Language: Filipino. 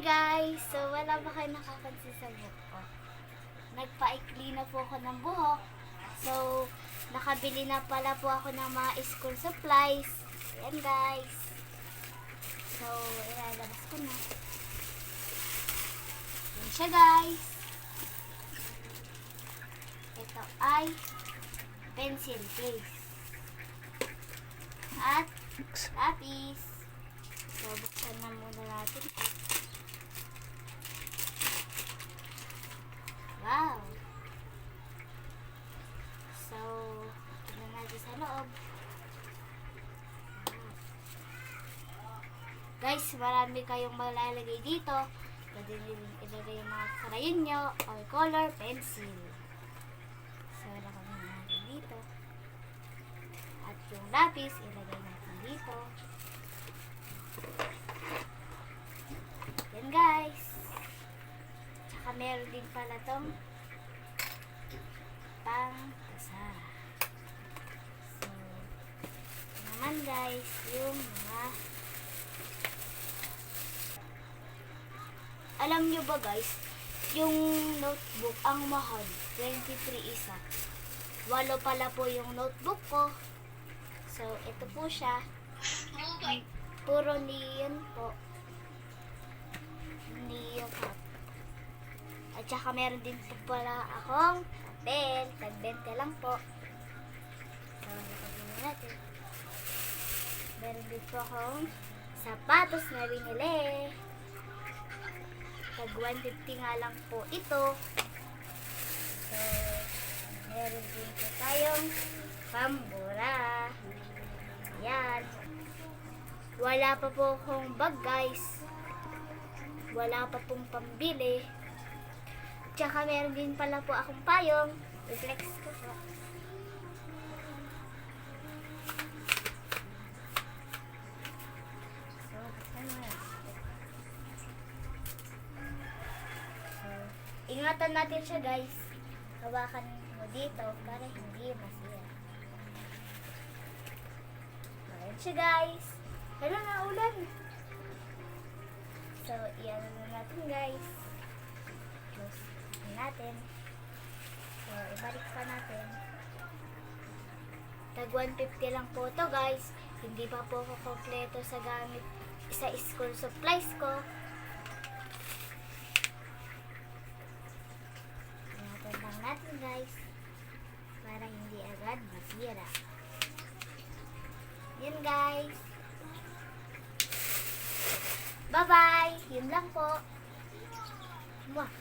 guys! So, wala ba kayo nakapansin sa buhok ko? Nagpaikli na po ako ng buhok. So, nakabili na pala po ako ng mga school supplies. Ayan guys. So, ilalabas ko na. Ayan siya guys. Ito ay pencil case. At lapis. So, buksan na muna natin. Wow! So, tignan natin sa loob. Wow. Guys, marami kayong malalagay dito. Pwede rin ilagay yung mga crayon nyo or color pencil. So, ilagay natin dito. At yung lapis, ilagay natin dito. Yan guys. Tsaka meron din pala tong pangtasa. So, naman guys, yung mga alam nyo ba guys, yung notebook ang mahal, 23 isa. 8 pala po yung notebook ko. So, ito po siya. Puro neon po. Neon cup. At saka meron din po pala akong papel. Tag-20 lang po. So, nakagano natin. Meron din po akong sapatos na binili. Tag 150 nga lang po ito. So, meron din po tayong pambura. Yan. Wala pa po akong bag guys. Wala pa pong pambili. Tsaka meron din pala po akong payong. I-flex ko po. So, ano na? So, ingatan natin siya guys. Hawakan mo dito para hindi masira. Ayan siya guys. Hala na ulan. So, iyan na natin guys. Close natin. So, ibalik pa natin. Tag 150 lang po to guys. Hindi pa po ako kompleto sa gamit sa school supplies ko. Ingatan lang natin guys. Para hindi agad masira. Yan guys. Bye-bye! Yun lang po. Mwah!